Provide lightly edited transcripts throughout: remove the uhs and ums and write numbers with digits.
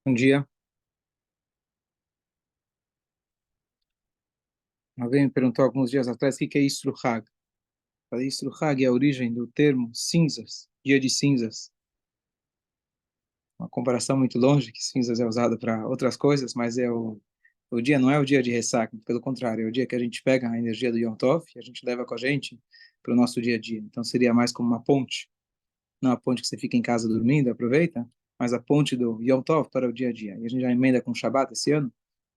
Um dia, alguém me perguntou alguns dias atrás o que é Isru Hag. Falei, Isru Hag é a origem do termo cinzas, dia de cinzas. Uma comparação muito longe, que cinzas é usado para outras coisas, mas o dia não é o dia de ressaca, pelo contrário, é o dia que a gente pega a energia do Yom Tov e a gente leva com a gente para o nosso dia a dia. Então seria mais como uma ponte, não a ponte que você fica em casa dormindo, aproveita, mas a ponte do Yom Tov para o dia a dia. E a gente já emenda com o Shabbat esse ano,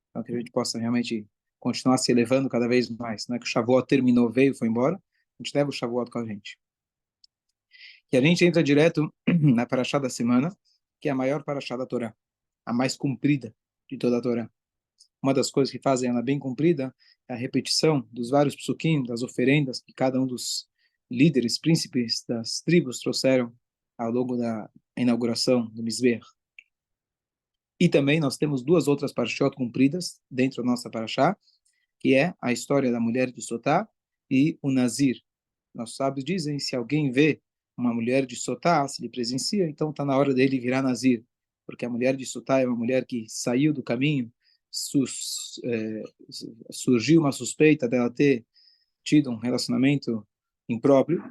então que a gente possa realmente continuar se elevando cada vez mais. Não é que o Shavuot terminou, veio, foi embora, a gente leva o Shavuot com a gente. E a gente entra direto na paraxá da semana, que é a maior paraxá da Torá, a mais comprida de toda a Torá. Uma das coisas que fazem ela bem comprida é a repetição dos vários psukim, das oferendas que cada um dos líderes, príncipes das tribos trouxeram ao longo da inauguração do Mizbeach. E também nós temos duas outras parashot cumpridas dentro da nossa paraxá, que é a história da mulher de Sotá e o Nazir. Nossos sábios dizem, se alguém vê uma mulher de Sotá, se ele presencia, então está na hora dele virar Nazir, porque a mulher de Sotá é uma mulher que saiu do caminho, surgiu uma suspeita dela ter tido um relacionamento impróprio,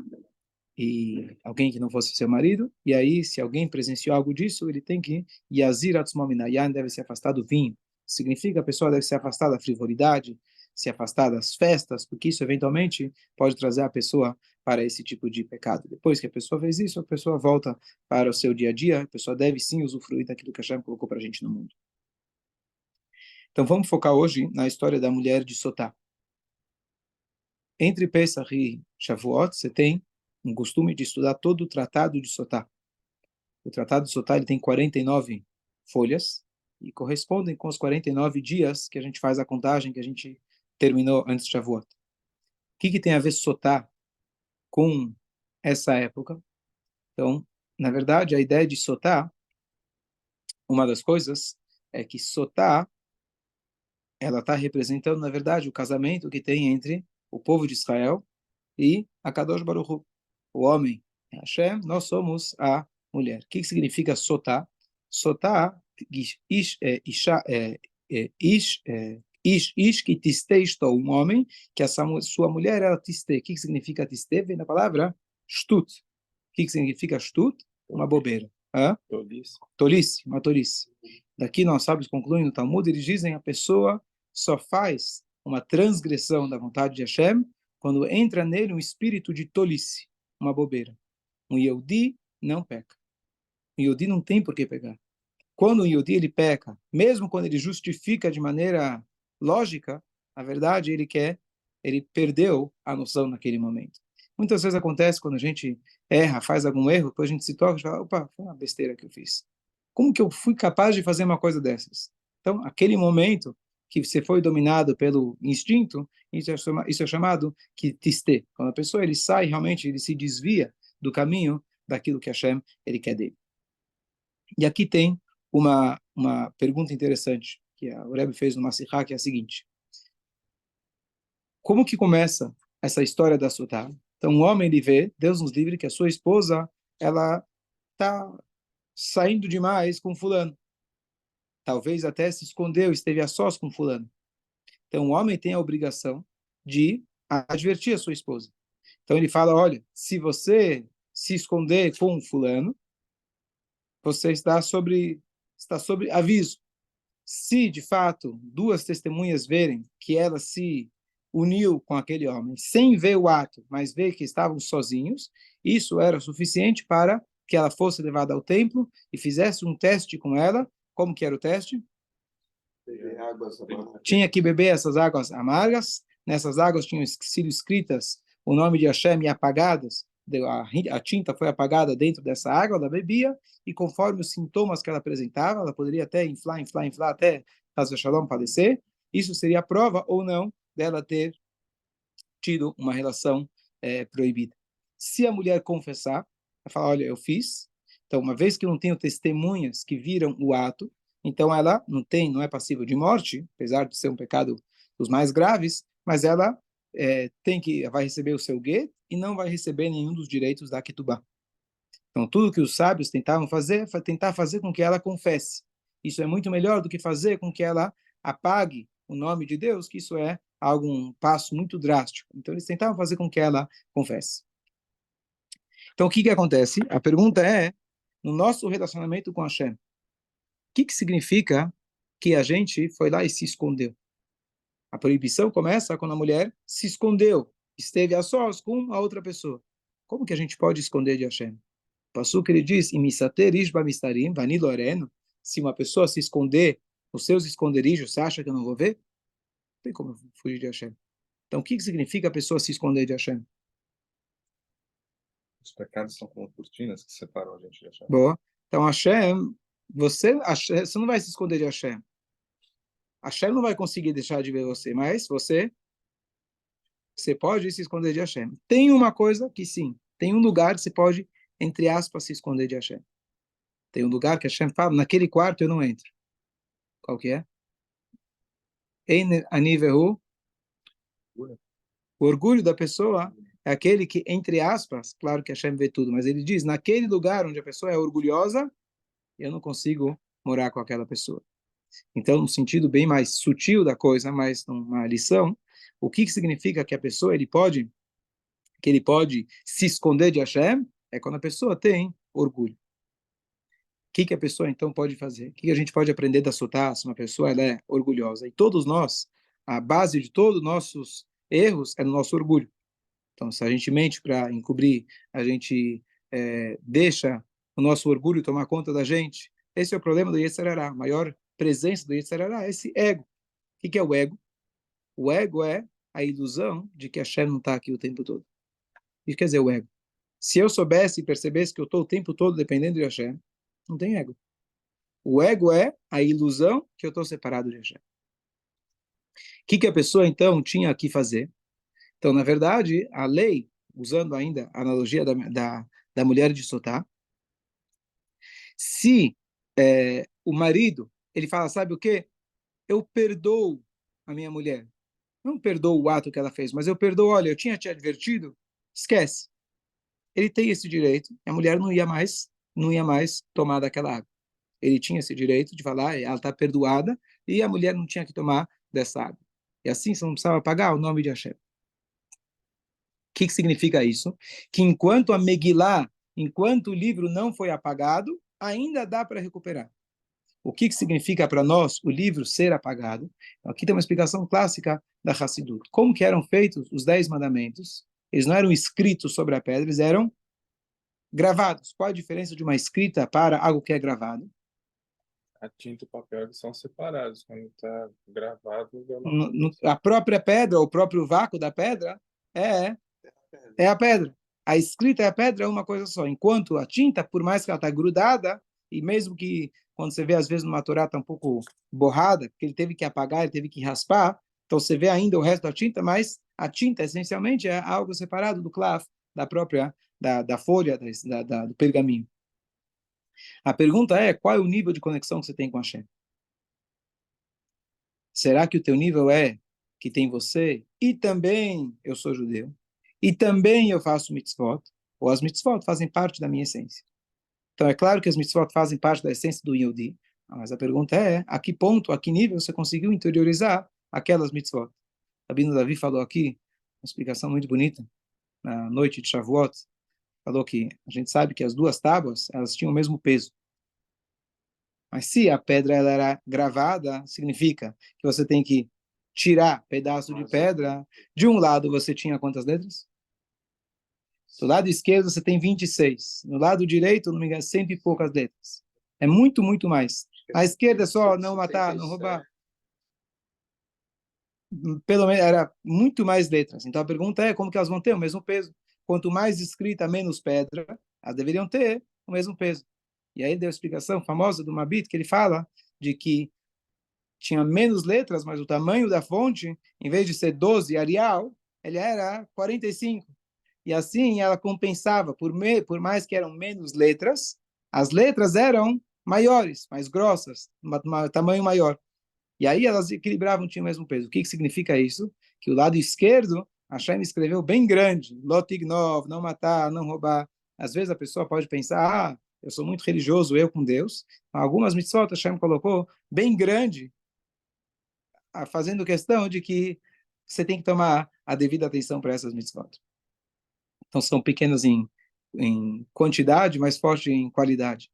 e alguém que não fosse seu marido, e aí, se alguém presenciou algo disso, ele tem que yazir atzmominayan, deve se afastar do vinho. Significa que a pessoa deve se afastar da frivolidade, se afastar das festas, porque isso eventualmente pode trazer a pessoa para esse tipo de pecado. Depois que a pessoa fez isso, a pessoa volta para o seu dia a dia, a pessoa deve sim usufruir daquilo que a Hashem colocou para a gente no mundo. Então vamos focar hoje na história da mulher de Sotá. Entre Pesach e Shavuot, você tem um costume de estudar todo o Tratado de Sotá. O Tratado de Sotá ele tem 49 folhas e correspondem com os 49 dias que a gente faz a contagem que a gente terminou antes de Shavuot. O que tem a ver Sotá com essa época? Então, na verdade, a ideia de Sotá, uma das coisas é que Sotá, ela está representando, na verdade, o casamento que tem entre o povo de Israel e a Kadosh Baruch Hu. O homem é Hashem, nós somos a mulher. O que significa Sotá? Sotá, ish que tiste estou, um homem, que a sua mulher era tiste. O que significa tiste? Vem da palavra stut. O que significa stut? Uma bobeira. Hã? Tolice. Tolice, uma tolice. Daqui nós sábios concluem no Talmud, eles dizem a pessoa só faz uma transgressão da vontade de Hashem quando entra nele um espírito de tolice, uma bobeira. Um Yehudi não peca. Um Yehudi não tem por que pecar. Quando um Yehudi ele peca, mesmo quando ele justifica de maneira lógica, a verdade ele perdeu a noção naquele momento. Muitas vezes acontece quando a gente erra, faz algum erro, depois a gente se toca e fala, opa, foi uma besteira que eu fiz. Como que eu fui capaz de fazer uma coisa dessas? Então, aquele momento que você foi dominado pelo instinto, isso é chamado kitiste. Quando a pessoa ele sai, realmente ele se desvia do caminho daquilo que Hashem ele quer dele. E aqui tem uma pergunta interessante que o Rebbe fez no Masihá, que é a seguinte: como que começa essa história da Sotá? Então, um homem ele vê, Deus nos livre, que a sua esposa ela está saindo demais com fulano. Talvez até se escondeu, esteve a sós com fulano. Então, o homem tem a obrigação de advertir a sua esposa. Então, ele fala, olha, se você se esconder com um fulano, você está sobre aviso. Se, de fato, duas testemunhas verem que ela se uniu com aquele homem, sem ver o ato, mas ver que estavam sozinhos, isso era suficiente para que ela fosse levada ao templo e fizesse um teste com ela. Como que era o teste? Tinha que beber essas águas amargas, nessas águas tinham sido escritas o nome de Hashem e apagadas, a tinta foi apagada dentro dessa água, ela bebia, e conforme os sintomas que ela apresentava, ela poderia até inflar, até Hasbe Shalom padecer, isso seria prova ou não dela ter tido uma relação proibida. Se a mulher confessar, ela fala, olha, eu fiz, então uma vez que eu não tenho testemunhas que viram o ato, então ela não é passível de morte, apesar de ser um pecado dos mais graves, mas ela vai receber o seu guet e não vai receber nenhum dos direitos da ketubá. Então tudo que os sábios tentavam fazer foi tentar fazer com que ela confesse. Isso é muito melhor do que fazer com que ela apague o nome de Deus, que isso é um passo muito drástico. Então, eles tentavam fazer com que ela confesse. Então, o que acontece? A pergunta é, no nosso relacionamento com Hashem, o que significa que a gente foi lá e se escondeu? A proibição começa quando a mulher se escondeu, esteve a sós com a outra pessoa. Como que a gente pode esconder de Hashem? O Passuca, ele diz, vani loreno, se uma pessoa se esconder nos seus esconderijos, você acha que eu não vou ver? Não tem como eu fugir de Hashem. Então, o que significa a pessoa se esconder de Hashem? Os pecados são como cortinas que separam a gente de Hashem. Boa. Então, Hashem, você não vai se esconder de Hashem. Hashem não vai conseguir deixar de ver você, mas você pode se esconder de Hashem. Tem uma coisa que sim, tem um lugar que você pode, entre aspas, se esconder de Hashem. Tem um lugar que Hashem fala, naquele quarto eu não entro. Qual que é? Ein anivehu. O orgulho da pessoa é aquele que, entre aspas, claro que Hashem vê tudo, mas ele diz, naquele lugar onde a pessoa é orgulhosa, eu não consigo morar com aquela pessoa. Então, no sentido bem mais sutil da coisa, mais uma lição, o que significa que a pessoa que ele pode se esconder de Hashem é quando a pessoa tem orgulho. O que a pessoa então pode fazer? O que a gente pode aprender da Sotá se uma pessoa ela é orgulhosa? E todos nós, a base de todos os nossos erros é no nosso orgulho. Então, se a gente mente para encobrir, a gente deixa o nosso orgulho tomar conta da gente. Esse é o problema do Yetzer Hará. A maior presença do Yetzer Hará é esse ego. O que é o ego? O ego é a ilusão de que Hashem não está aqui o tempo todo. Isso quer dizer o ego. Se eu soubesse e percebesse que eu estou o tempo todo dependendo de Hashem, não tem ego. O ego é a ilusão que eu estou separado de Hashem. O que a pessoa, então, tinha que fazer? Então, na verdade, a lei, usando ainda a analogia da mulher de Sotá, se o marido, ele fala, sabe o quê? Eu perdoo a minha mulher. Não perdoo o ato que ela fez, mas eu perdoo, olha, eu tinha te advertido, esquece. Ele tem esse direito, a mulher não ia mais tomar daquela água. Ele tinha esse direito de falar, ela está perdoada, e a mulher não tinha que tomar dessa água. E assim você não precisava pagar o nome de Hashem. O que significa isso? Que enquanto a Megillah, enquanto o livro não foi apagado, ainda dá para recuperar. O que significa para nós o livro ser apagado? Aqui tem uma explicação clássica da Hassidut. Como que eram feitos os 10 mandamentos? Eles não eram escritos sobre a pedra, eles eram gravados. Qual a diferença de uma escrita para algo que é gravado? A tinta e o papel eles são separados. Quando está gravado, A própria pedra, o próprio vácuo da pedra é a pedra. A escrita e a pedra é uma coisa só. Enquanto a tinta, por mais que ela está grudada, e mesmo que quando você vê às vezes numa Torá está um pouco borrada, porque ele teve que apagar, ele teve que raspar, então você vê ainda o resto da tinta, mas a tinta essencialmente é algo separado do clav, da própria, da folha, do pergaminho. A pergunta é, qual é o nível de conexão que você tem com a Hashem? Será que o teu nível é que tem você e também eu sou judeu? E também eu faço mitzvot? Ou as mitzvot fazem parte da minha essência? Então, é claro que as mitzvot fazem parte da essência do Yehudi, mas a pergunta é, a que ponto, a que nível você conseguiu interiorizar aquelas mitzvot? Rabino Davi falou aqui, uma explicação muito bonita, na noite de Shavuot, falou que a gente sabe que as duas tábuas, elas tinham o mesmo peso. Mas se a pedra ela era gravada, significa que você tem que tirar pedaço de pedra. De um lado você tinha quantas letras? Do lado esquerdo você tem 26. No lado direito, não me engano, 100 e poucas letras. É muito, muito mais. A esquerda é só não matar, não roubar. Pelo menos era muito mais letras. Então a pergunta é como que elas vão ter o mesmo peso? Quanto mais escrita, menos pedra, elas deveriam ter o mesmo peso. E aí deu a explicação famosa do Mabit, que ele fala de que tinha menos letras, mas o tamanho da fonte, em vez de ser 12 Arial, ele era 45. E assim ela compensava, por mais que eram menos letras, as letras eram maiores, mais grossas, tamanho maior. E aí elas equilibravam, tinham o mesmo peso. O que significa isso? Que o lado esquerdo, Hashem escreveu bem grande, Lotignov, não matar, não roubar. Às vezes a pessoa pode pensar, eu sou muito religioso, eu com Deus. Algumas mitzvot Hashem colocou bem grande, fazendo questão de que você tem que tomar a devida atenção para essas mitzvot. Então são pequenas em quantidade, mas fortes em qualidade.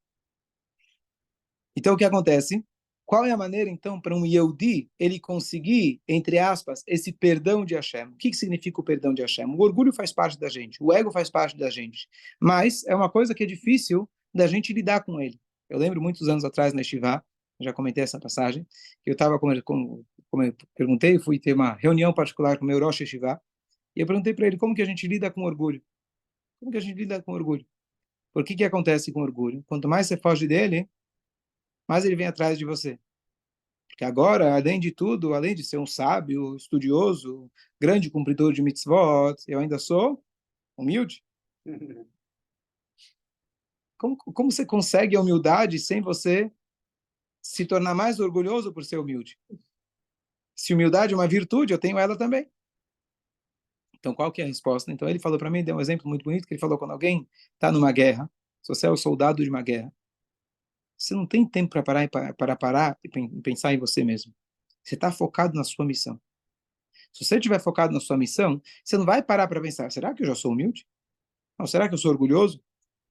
Então o que acontece? Qual é a maneira, então, para um Yehudi ele conseguir, entre aspas, esse perdão de Hashem? O que significa o perdão de Hashem? O orgulho faz parte da gente, o ego faz parte da gente, mas é uma coisa que é difícil da gente lidar com ele. Eu lembro muitos anos atrás na Yeshiva, já comentei essa passagem, que eu estava, como eu perguntei, fui ter uma reunião particular com o meu Rosh Yeshiva, e eu perguntei para ele como que a gente lida com orgulho. Como que a gente lida com orgulho? Por que acontece com orgulho? Quanto mais você foge dele, mais ele vem atrás de você. Porque agora, além de tudo, além de ser um sábio, estudioso, grande cumpridor de mitzvot, eu ainda sou humilde. Como você consegue a humildade sem você se tornar mais orgulhoso por ser humilde? Se humildade é uma virtude, eu tenho ela também. Então, qual que é a resposta? Então, ele falou para mim, deu um exemplo muito bonito, que ele falou, quando alguém está numa guerra, se você é o soldado de uma guerra, você não tem tempo para parar e pensar em você mesmo. Você está focado na sua missão. Se você estiver focado na sua missão, você não vai parar para pensar, será que eu já sou humilde? Não, será que eu sou orgulhoso?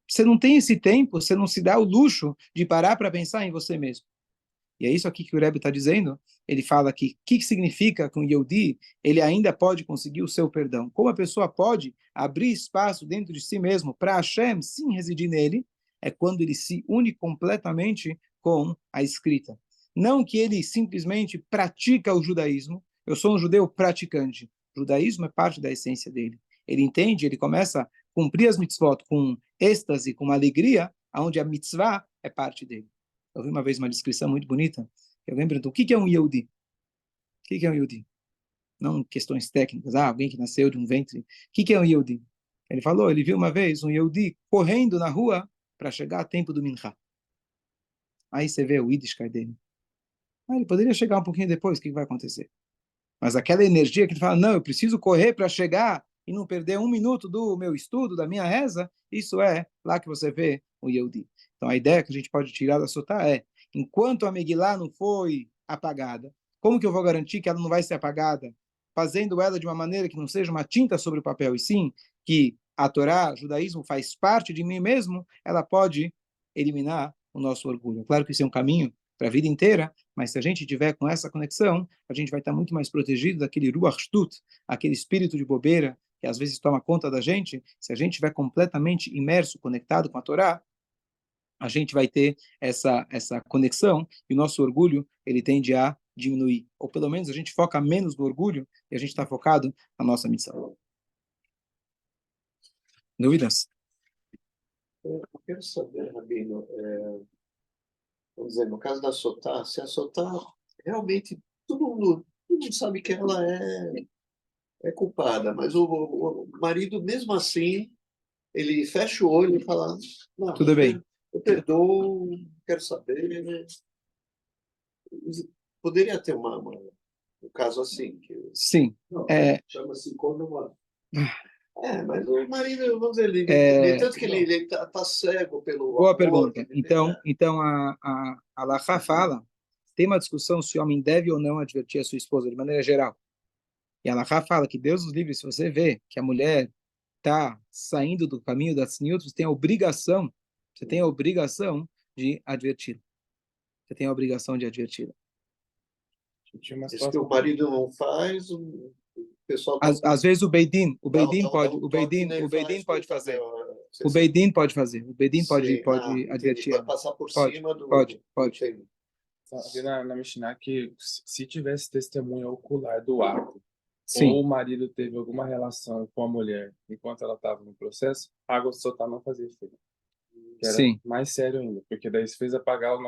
Você não tem esse tempo, você não se dá o luxo de parar para pensar em você mesmo. E é isso aqui que o Rebbe está dizendo. Ele fala que o que significa que um Yehudi ele ainda pode conseguir o seu perdão. Como a pessoa pode abrir espaço dentro de si mesmo para Hashem sim residir nele, é quando ele se une completamente com a escrita. Não que ele simplesmente pratica o judaísmo. Eu sou um judeu praticante. O judaísmo é parte da essência dele. Ele entende, ele começa a cumprir as mitzvot com êxtase, com alegria, onde a mitzvah é parte dele. Eu vi uma vez uma descrição muito bonita. Eu lembro do que é um Yehudi. O que é um Yehudi? Não questões técnicas. Alguém que nasceu de um ventre. O que é um Yehudi? Ele falou, ele viu uma vez um Yehudi correndo na rua para chegar a tempo do Mincha. Aí você vê o Yiddishkeit dele. Ele poderia chegar um pouquinho depois, o que vai acontecer? Mas aquela energia que ele fala, não, eu preciso correr para chegar e não perder um minuto do meu estudo, da minha reza, isso é lá que você vê o Yehudi. Então a ideia que a gente pode tirar da Sotá é, enquanto a Megillah não foi apagada, como que eu vou garantir que ela não vai ser apagada? Fazendo ela de uma maneira que não seja uma tinta sobre o papel, e sim que a Torá, o judaísmo, faz parte de mim mesmo, ela pode eliminar o nosso orgulho. Claro que isso é um caminho para a vida inteira, mas se a gente tiver com essa conexão, a gente vai estar muito mais protegido daquele Ruach Shtut, aquele espírito de bobeira que às vezes toma conta da gente. Se a gente estiver completamente imerso, conectado com a Torá, a gente vai ter essa conexão e o nosso orgulho ele tende a diminuir. Ou pelo menos a gente foca menos no orgulho e a gente está focado na nossa missão. Dúvidas? Eu quero saber, Rabino, vamos dizer, no caso da Sotá, se a Sotá realmente todo mundo sabe que ela é culpada, mas o marido, mesmo assim, ele fecha o olho e fala, não, Tudo bem. eu perdoo, quero saber. Poderia ter um caso assim, que Sim. não, chama-se condomínio. Mas o marido, vamos dizer, tanto que ele tá cego pelo Boa amor. pergunta. Então a Halachá fala, tem uma discussão se o homem deve ou não advertir a sua esposa de maneira geral. E a Halachá fala que Deus nos livre, se você vê que a mulher está saindo do caminho das tzniut, você tem a obrigação de adverti-la. Você tem a obrigação de adverti-la. Isso que o marido não faz, o pessoal Às vezes o Beidin pode, o o Beidin pode fazer. O Beidin Beidin pode fazer. O Beidin pode advertir. Vai passar por Pode, cima do... pode. Entendi. Vi na Mishnah que se tivesse testemunha ocular do ato, Sim. ou o marido teve alguma relação com a mulher enquanto ela estava no processo, a água soltar não fazia efeito. Que era Sim. mais sério ainda, porque daí se fez apagar o